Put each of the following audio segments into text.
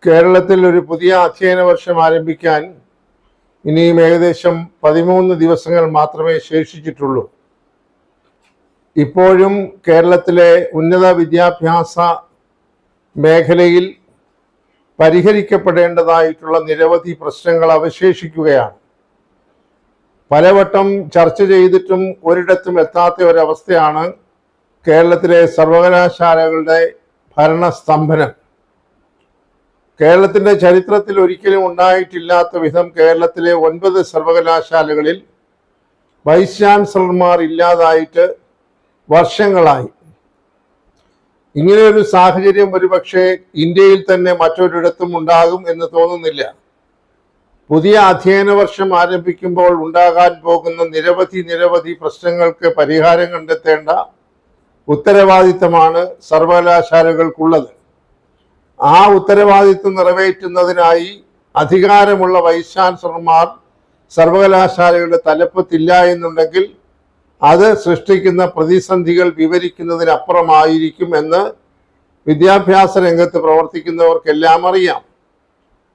കേരളത്തിൽ ഒരു പുതിയ അധ്യയന വർഷം ആരംഭിക്കാൻ ഇനിയും ഏകദേശം 13 ദിവസങ്ങൾ മാത്രമേ ശേഷിച്ചിട്ടുള്ളൂ. ഇപ്പോഴും കേരളത്തിലെ ഉന്നത വിദ്യാഭ്യാസ മേഖലയിൽ പരിഹരിക്കപ്പെടേണ്ടതായിട്ടുള്ള നിരവധി പ്രശ്നങ്ങൾ അവശേഷിക്കുകയാണ്. പലവട്ടം ചർച്ച ചെയ്തിട്ടും ഒരിടത്തും എത്താത്ത ഒരവസ്ഥയാണ് കേരളത്തിലെ സർവകലാശാലകളുടെ ഭരണസ്തംഭനം. കേരളത്തിൻ്റെ ചരിത്രത്തിൽ ഒരിക്കലും ഉണ്ടായിട്ടില്ലാത്ത വിധം കേരളത്തിലെ 9 സർവകലാശാലകളിൽ വൈസ് ചാൻസലർമാർ ഇല്ലാതായിട്ട് വർഷങ്ങളായി. ഇങ്ങനെയൊരു സാഹചര്യം ഒരുപക്ഷെ ഇന്ത്യയിൽ തന്നെ മറ്റൊരിടത്തും ഉണ്ടാകും എന്ന് തോന്നുന്നില്ല. പുതിയ അധ്യയന വർഷം ആരംഭിക്കുമ്പോൾ ഉണ്ടാകാൻ പോകുന്ന നിരവധി പ്രശ്നങ്ങൾക്ക് പരിഹാരം കണ്ടെത്തേണ്ട ഉത്തരവാദിത്തമാണ് സർവകലാശാലകൾക്കുള്ളത്. ആ ഉത്തരവാദിത്വം നിറവേറ്റുന്നതിനായി അധികാരമുള്ള വൈസ് ചാൻസലർമാർ സർവകലാശാലകളുടെ തലപ്പത്തില്ല എന്നുണ്ടെങ്കിൽ അത് സൃഷ്ടിക്കുന്ന പ്രതിസന്ധികൾ വിവരിക്കുന്നതിനപ്പുറമായിരിക്കും എന്ന് വിദ്യാഭ്യാസ രംഗത്ത് പ്രവർത്തിക്കുന്നവർക്കെല്ലാം അറിയാം.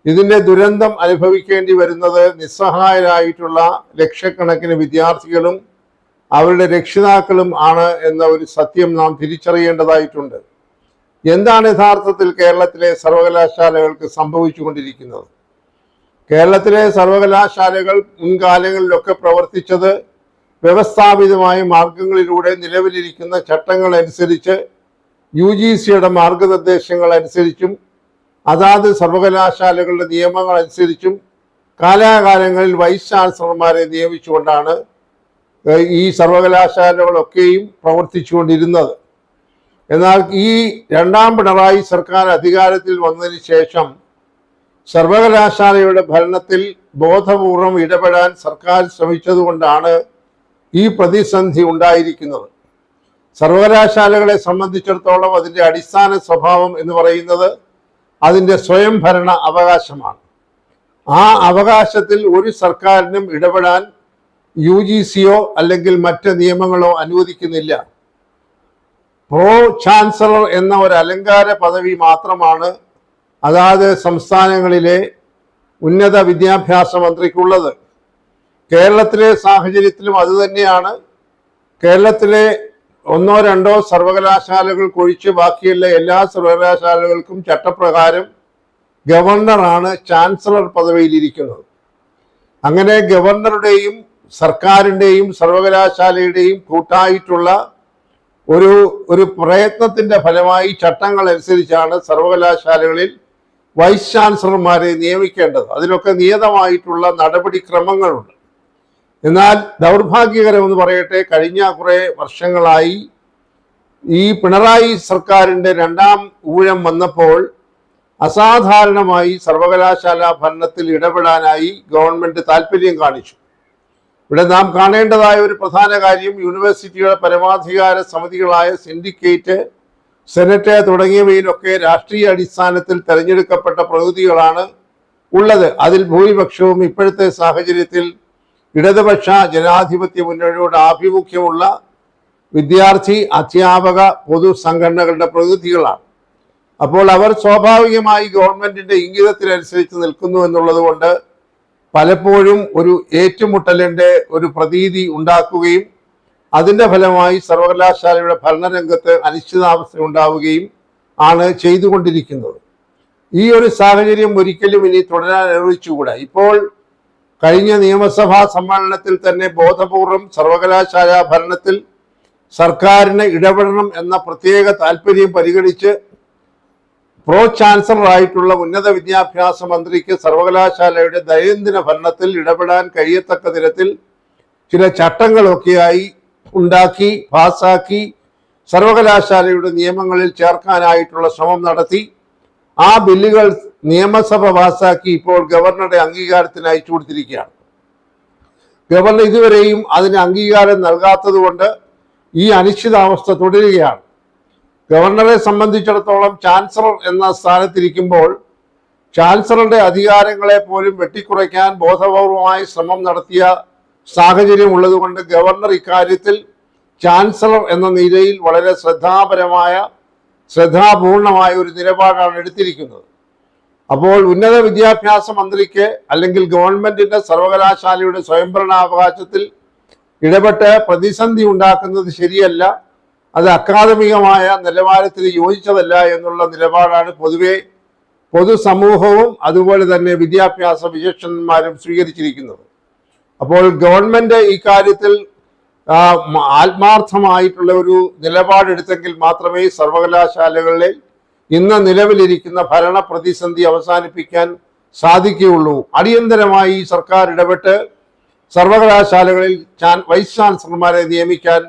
ഇതിൻ്റെ ദുരന്തം അനുഭവിക്കേണ്ടി വരുന്നത് നിസ്സഹായരായിട്ടുള്ള ലക്ഷക്കണക്കിന് വിദ്യാർത്ഥികളും അവരുടെ രക്ഷിതാക്കളും ആണ് എന്ന ഒരു സത്യം നാം തിരിച്ചറിയേണ്ടതായിട്ടുണ്ട്. എന്താണ് യഥാർത്ഥത്തിൽ കേരളത്തിലെ സർവകലാശാലകൾക്ക് സംഭവിച്ചുകൊണ്ടിരിക്കുന്നത്? കേരളത്തിലെ സർവകലാശാലകൾ മുൻകാലങ്ങളിലൊക്കെ പ്രവർത്തിച്ചത് വ്യവസ്ഥാപിതമായ മാർഗങ്ങളിലൂടെ നിലവിലിരിക്കുന്ന ചട്ടങ്ങൾ അനുസരിച്ച് UGCയുടെ മാർഗനിർദ്ദേശങ്ങൾ അനുസരിച്ചും അതാത് സർവകലാശാലകളുടെ നിയമങ്ങൾ അനുസരിച്ചും കാലാകാലങ്ങളിൽ വൈസ് ചാൻസലർമാരെ നിയമിച്ചുകൊണ്ടാണ് ഈ സർവകലാശാലകളൊക്കെയും പ്രവർത്തിച്ചുകൊണ്ടിരുന്നത്. എന്നാൽ ഈ രണ്ടാം പിണറായി സർക്കാർ അധികാരത്തിൽ വന്നതിന് ശേഷം സർവകലാശാലയുടെ ഭരണത്തിൽ ബോധപൂർവം ഇടപെടാൻ സർക്കാർ ശ്രമിച്ചതുകൊണ്ടാണ് ഈ പ്രതിസന്ധി ഉണ്ടായിരിക്കുന്നത്. സർവകലാശാലകളെ സംബന്ധിച്ചിടത്തോളം അതിൻ്റെ അടിസ്ഥാന സ്വഭാവം എന്ന് പറയുന്നത് അതിൻ്റെ സ്വയംഭരണ അവകാശമാണ്. ആ അവകാശത്തിൽ ഒരു സർക്കാരിനും ഇടപെടാൻ UGCയോ അല്ലെങ്കിൽ മറ്റ് നിയമങ്ങളോ അനുവദിക്കുന്നില്ല. പ്രോ ചാൻസലർ എന്ന ഒരു അലങ്കാര പദവി മാത്രമാണ് അതാത് സംസ്ഥാനങ്ങളിലെ ഉന്നത വിദ്യാഭ്യാസ മന്ത്രിക്കുള്ളത്. കേരളത്തിലെ സാഹചര്യത്തിലും അതുതന്നെയാണ്. കേരളത്തിലെ 1-2 സർവകലാശാലകൾക്കൊഴിച്ച് ബാക്കിയുള്ള എല്ലാ സർവകലാശാലകൾക്കും ചട്ടപ്രകാരം ഗവർണറാണ് ചാൻസലർ പദവിയിലിരിക്കുന്നത്. അങ്ങനെ ഗവർണറുടെയും സർക്കാരിൻ്റെയും സർവകലാശാലയുടെയും കൂട്ടായിട്ടുള്ള ഒരു പ്രയത്നത്തിൻ്റെ ഫലമായി ചട്ടങ്ങൾ അനുസരിച്ചാണ് സർവകലാശാലകളിൽ വൈസ് ചാൻസലർമാരെ നിയമിക്കേണ്ടത്. അതിലൊക്കെ നിയതമായിട്ടുള്ള നടപടിക്രമങ്ങളുണ്ട്. എന്നാൽ ദൗർഭാഗ്യകരമെന്ന് പറയട്ടെ, കഴിഞ്ഞ കുറേ വർഷങ്ങളായി ഈ പിണറായി സർക്കാരിൻ്റെ രണ്ടാം ഊഴം വന്നപ്പോൾ അസാധാരണമായി സർവകലാശാല ഭരണത്തിൽ ഇടപെടാനായി ഗവൺമെൻറ് താല്പര്യം കാണിച്ചു. ഇവിടെ നാം കാണേണ്ടതായ ഒരു പ്രധാന കാര്യം, യൂണിവേഴ്സിറ്റിയുടെ പരമാധികാര സമിതികളായ സിൻഡിക്കേറ്റ്, സെനറ്റ് തുടങ്ങിയവയിലൊക്കെ രാഷ്ട്രീയ അടിസ്ഥാനത്തിൽ തെരഞ്ഞെടുക്കപ്പെട്ട പ്രതിനിധികളാണ് ഉള്ളത്. അതിൽ ഭൂരിപക്ഷവും ഇപ്പോഴത്തെ സാഹചര്യത്തിൽ ഇടതുപക്ഷ ജനാധിപത്യ മുന്നണിയോട് ആഭിമുഖ്യമുള്ള വിദ്യാർത്ഥി, അധ്യാപക, പൊതു സംഘടനകളുടെ പ്രതിനിധികളാണ്. അപ്പോൾ അവർ സ്വാഭാവികമായി ഗവൺമെന്റിന്റെ ഇംഗിതത്തിനനുസരിച്ച് നിൽക്കുന്നു എന്നുള്ളത് കൊണ്ട് പലപ്പോഴും ഒരു ഏറ്റുമുട്ടലിൻ്റെ ഒരു പ്രതീതി ഉണ്ടാക്കുകയും അതിൻ്റെ ഫലമായി സർവകലാശാലയുടെ ഭരണരംഗത്ത് അനിശ്ചിതാവസ്ഥ ഉണ്ടാവുകയും ആണ് ചെയ്തുകൊണ്ടിരിക്കുന്നത്. ഈ ഒരു സാഹചര്യം ഒരിക്കലും ഇനി തുടരാൻ അനുവദിച്ചുകൂടാ. ഇപ്പോൾ കഴിഞ്ഞ നിയമസഭാ സമ്മേളനത്തിൽ തന്നെ ബോധപൂർവം സർവകലാശാല ഭരണത്തിൽ സർക്കാരിന് ഇടപെടണം എന്ന പ്രത്യേക താല്പര്യം പരിഗണിച്ച് പ്രോ ചാൻസലറായിട്ടുള്ള ഉന്നത വിദ്യാഭ്യാസ മന്ത്രിക്ക് സർവകലാശാലയുടെ ദൈനംദിന ഭരണത്തിൽ ഇടപെടാൻ കഴിയത്തക്ക തരത്തിൽ ചില ചട്ടങ്ങളൊക്കെയായി ഉണ്ടാക്കി പാസാക്കി സർവകലാശാലയുടെ നിയമങ്ങളിൽ ചേർക്കാനായിട്ടുള്ള ശ്രമം നടത്തി. ആ ബില്ലുകൾ നിയമസഭ പാസാക്കി ഇപ്പോൾ ഗവർണറുടെ അംഗീകാരത്തിന് അയച്ചു കൊടുത്തിരിക്കുകയാണ്. ഗവർണർ ഇതുവരെയും അതിന് അംഗീകാരം നൽകാത്തത് കൊണ്ട് ഈ അനിശ്ചിതാവസ്ഥ തുടരുകയാണ്. ഗവർണറെ സംബന്ധിച്ചിടത്തോളം ചാൻസലർ എന്ന സ്ഥാനത്തിരിക്കുമ്പോൾ ചാൻസലറുടെ അധികാരങ്ങളെ പോലും വെട്ടിക്കുറയ്ക്കാൻ ബോധപൂർവമായ ശ്രമം നടത്തിയ സാഹചര്യം ഉള്ളതുകൊണ്ട് ഗവർണർ ഇക്കാര്യത്തിൽ ചാൻസലർ എന്ന നിലയിൽ വളരെ ശ്രദ്ധാപൂർണമായ ഒരു നിലപാടാണ് എടുത്തിരിക്കുന്നത്. അപ്പോൾ ഉന്നത വിദ്യാഭ്യാസ മന്ത്രിക്ക് അല്ലെങ്കിൽ ഗവൺമെന്റിന്റെ സർവകലാശാലയുടെ സ്വയംഭരണാവകാശത്തിൽ ഇടപെട്ട് പ്രതിസന്ധി ഉണ്ടാക്കുന്നത് ശരിയല്ല, അത് അക്കാദമികമായ നിലവാരത്തിന് യോജിച്ചതല്ല എന്നുള്ള നിലപാടാണ് പൊതുവെ പൊതുസമൂഹവും അതുപോലെ തന്നെ വിദ്യാഭ്യാസ വിചക്ഷണന്മാരും സ്വീകരിച്ചിരിക്കുന്നത്. അപ്പോൾ ഗവൺമെന്റ് ഈ കാര്യത്തിൽ ആത്മാർത്ഥമായിട്ടുള്ള ഒരു നിലപാടെടുത്തെങ്കിൽ മാത്രമേ സർവകലാശാലകളിൽ ഇന്ന് നിലവിലിരിക്കുന്ന ഭരണ പ്രതിസന്ധി അവസാനിപ്പിക്കാൻ സാധിക്കുകയുള്ളൂ. അടിയന്തരമായി സർക്കാർ ഇടപെട്ട് സർവകലാശാലകളിൽ വൈസ് ചാൻസലർമാരെ നിയമിക്കാൻ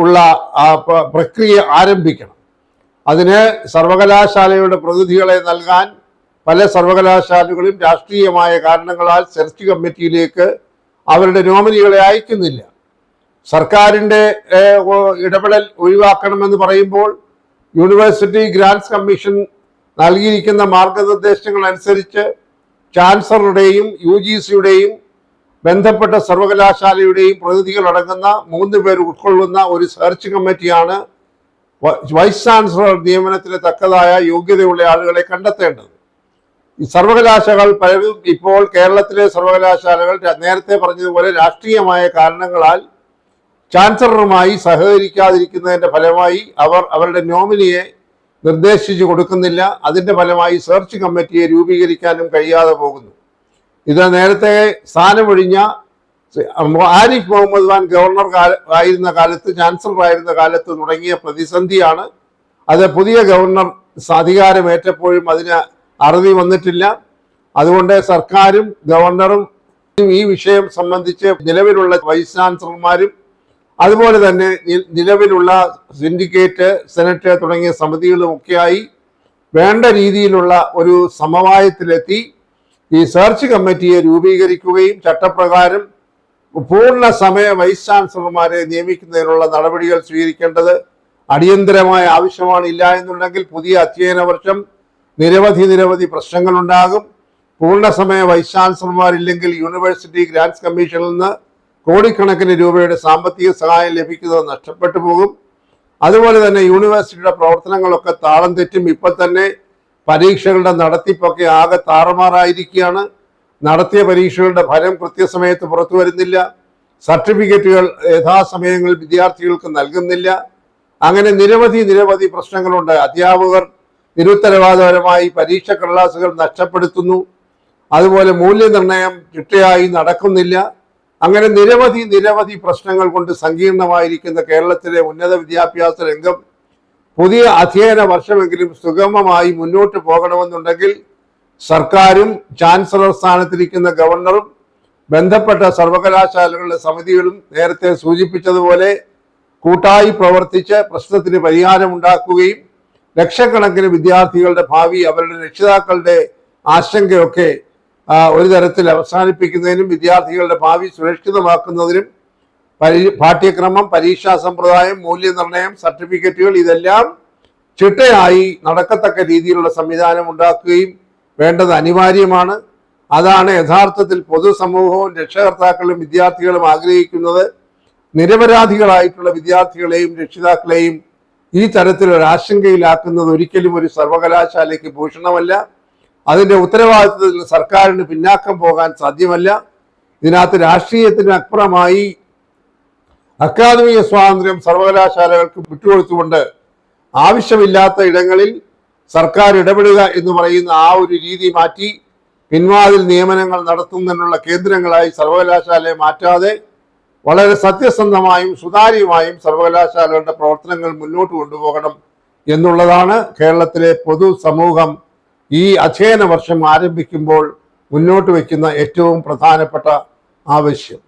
ഉള്ള പ്രക്രിയ ആരംഭിക്കണം. അതിന് സർവകലാശാലയുടെ പ്രതിനിധികളെ നൽകാൻ പല സർവകലാശാലകളും രാഷ്ട്രീയമായ കാരണങ്ങളാൽ സെർച്ച് കമ്മിറ്റിയിലേക്ക് അവരുടെ നോമിനികളെ അയക്കുന്നില്ല. സർക്കാരിൻ്റെ ഇടപെടൽ ഒഴിവാക്കണമെന്ന് പറയുമ്പോൾ യൂണിവേഴ്സിറ്റി ഗ്രാന്റ്സ് കമ്മീഷൻ നൽകിയിരിക്കുന്ന മാർഗനിർദ്ദേശങ്ങൾ അനുസരിച്ച് ചാൻസലറുടെയും UGCയുടെയും ബന്ധപ്പെട്ട സർവകലാശാലയുടെയും പ്രതിനിധികൾ അടങ്ങുന്ന 3 പേർ ഉൾക്കൊള്ളുന്ന ഒരു സെർച്ച് കമ്മിറ്റിയാണ് വൈസ് ചാൻസലർ നിയമനത്തിന് തക്കതായ യോഗ്യതയുള്ള ആളുകളെ കണ്ടെത്തേണ്ടത്. ഈ സർവകലാശാലകൾ പലരും ഇപ്പോൾ കേരളത്തിലെ സർവകലാശാലകൾ നേരത്തെ പറഞ്ഞതുപോലെ രാഷ്ട്രീയമായ കാരണങ്ങളാൽ ചാൻസലറുമായി സഹകരിക്കാതിരിക്കുന്നതിൻ്റെ ഫലമായി അവർ അവരുടെ നോമിനിയെ നിർദ്ദേശിച്ചു കൊടുക്കുന്നില്ല. അതിൻ്റെ ഫലമായി സെർച്ച് കമ്മിറ്റിയെ രൂപീകരിക്കാനും കഴിയാതെ പോകുന്നു. ഇത് നേരത്തെ സ്ഥാനമൊഴിഞ്ഞ ആരിഫ് മുഹമ്മദ് ഖാൻ ഗവർണർ ആയിരുന്ന കാലത്ത്, ചാൻസലർ ആയിരുന്ന കാലത്ത് തുടങ്ങിയ പ്രതിസന്ധിയാണ്. അത് പുതിയ ഗവർണർ അധികാരമേറ്റപ്പോഴും അതിന് അറുതി വന്നിട്ടില്ല. അതുകൊണ്ട് സർക്കാരും ഗവർണറും ഈ വിഷയം സംബന്ധിച്ച് നിലവിലുള്ള വൈസ് ചാൻസലർമാരും അതുപോലെ തന്നെ നിലവിലുള്ള സിൻഡിക്കേറ്റ്, സെനറ്റ് തുടങ്ങിയ സമിതികളുമൊക്കെയായി വേണ്ട രീതിയിലുള്ള ഒരു സമവായത്തിലെത്തി ഈ സെർച്ച് കമ്മിറ്റിയെ രൂപീകരിക്കുകയും ചട്ടപ്രകാരം പൂർണ്ണ സമയ വൈസ് ചാൻസലർമാരെ നിയമിക്കുന്നതിനുള്ള നടപടികൾ സ്വീകരിക്കേണ്ടത് അടിയന്തരമായ ആവശ്യമാണ്. ഇല്ല എന്നുണ്ടെങ്കിൽ പുതിയ അധ്യയന വർഷം നിരവധി പ്രശ്നങ്ങളുണ്ടാകും. പൂർണ്ണസമയ വൈസ് ചാൻസലർമാരില്ലെങ്കിൽ യൂണിവേഴ്സിറ്റി ഗ്രാന്റ്സ് കമ്മീഷനിൽ നിന്ന് കോടിക്കണക്കിന് രൂപയുടെ സാമ്പത്തിക സഹായം ലഭിക്കുന്നത് നഷ്ടപ്പെട്ടു പോകും. അതുപോലെ തന്നെ യൂണിവേഴ്സിറ്റിയുടെ പ്രവർത്തനങ്ങളൊക്കെ താളം തെറ്റും. ഇപ്പോൾ തന്നെ പരീക്ഷകളുടെ നടത്തിപ്പൊക്കെ ആകെ താറുമാറായിരിക്കുകയാണ്. നടത്തിയ പരീക്ഷകളുടെ ഫലം കൃത്യസമയത്ത് പുറത്തു വരുന്നില്ല. സർട്ടിഫിക്കറ്റുകൾ യഥാസമയങ്ങളിൽ വിദ്യാർത്ഥികൾക്ക് നൽകുന്നില്ല. അങ്ങനെ നിരവധി പ്രശ്നങ്ങളുണ്ട്. അധ്യാപകർ നിരുത്തരവാദപരമായി പരീക്ഷ കടലാസുകൾ നഷ്ടപ്പെടുത്തുന്നു. അതുപോലെ മൂല്യനിർണ്ണയം ചിട്ടയായി നടക്കുന്നില്ല. അങ്ങനെ നിരവധി പ്രശ്നങ്ങൾ കൊണ്ട് സങ്കീർണമായിരിക്കുന്ന കേരളത്തിലെ ഉന്നത വിദ്യാഭ്യാസ രംഗം പുതിയ അധ്യയന വർഷമെങ്കിലും സുഗമമായി മുന്നോട്ട് പോകണമെന്നുണ്ടെങ്കിൽ സർക്കാരും ചാൻസലർ സ്ഥാനത്തിരിക്കുന്ന ഗവർണറും ബന്ധപ്പെട്ട സർവകലാശാലകളുടെ സമിതികളും നേരത്തെ സൂചിപ്പിച്ചതുപോലെ കൂട്ടായി പ്രവർത്തിച്ച് പ്രശ്നത്തിന് പരിഹാരമുണ്ടാക്കുകയും ലക്ഷക്കണക്കിന് വിദ്യാർത്ഥികളുടെ ഭാവി, അവരുടെ രക്ഷിതാക്കളുടെ ആശങ്കയൊക്കെ ഒരു തരത്തിൽ അവസാനിപ്പിക്കുന്നതിനും വിദ്യാർത്ഥികളുടെ ഭാവി സുരക്ഷിതമാക്കുന്നതിനും പാഠ്യക്രമം, പരീക്ഷാ സമ്പ്രദായം, മൂല്യനിർണ്ണയം, സർട്ടിഫിക്കറ്റുകൾ ഇതെല്ലാം ചിട്ടയായി നടക്കത്തക്ക രീതിയിലുള്ള സംവിധാനം ഉണ്ടാക്കുകയും വേണ്ടത് അനിവാര്യമാണ്. അതാണ് യഥാർത്ഥത്തിൽ പൊതുസമൂഹവും രക്ഷകർത്താക്കളും വിദ്യാർത്ഥികളും ആഗ്രഹിക്കുന്നത്. നിരപരാധികളായിട്ടുള്ള വിദ്യാർത്ഥികളെയും രക്ഷിതാക്കളെയും ഈ തരത്തിലൊരു ആശങ്കയിലാക്കുന്നത് ഒരിക്കലും ഒരു സർവകലാശാലയ്ക്ക് ഭൂഷണമല്ല. അതിൻ്റെ ഉത്തരവാദിത്വത്തിൽ സർക്കാരിന് പിന്നാക്കം പോകാൻ സാധ്യമല്ല. ഇതിനകത്ത് രാഷ്ട്രീയത്തിന് അപ്പുറമായി അക്കാദമിക സ്വാതന്ത്ര്യം സർവകലാശാലകൾക്ക് വിട്ടുകൊടുത്തുകൊണ്ട് ആവശ്യമില്ലാത്ത ഇടങ്ങളിൽ സർക്കാർ ഇടപെടുക എന്ന് പറയുന്ന ആ ഒരു രീതി മാറ്റി പിൻവാതിൽ നിയമനങ്ങൾ നടത്തുന്നതിനുള്ള കേന്ദ്രങ്ങളായി സർവകലാശാലയെ മാറ്റാതെ വളരെ സത്യസന്ധമായും സുതാര്യമായും സർവകലാശാലകളുടെ പ്രവർത്തനങ്ങൾ മുന്നോട്ട് കൊണ്ടുപോകണം എന്നുള്ളതാണ് കേരളത്തിലെ പൊതുസമൂഹം ഈ അധ്യയന വർഷം ആരംഭിക്കുമ്പോൾ മുന്നോട്ട് വയ്ക്കുന്ന ഏറ്റവും പ്രധാനപ്പെട്ട ആവശ്യം.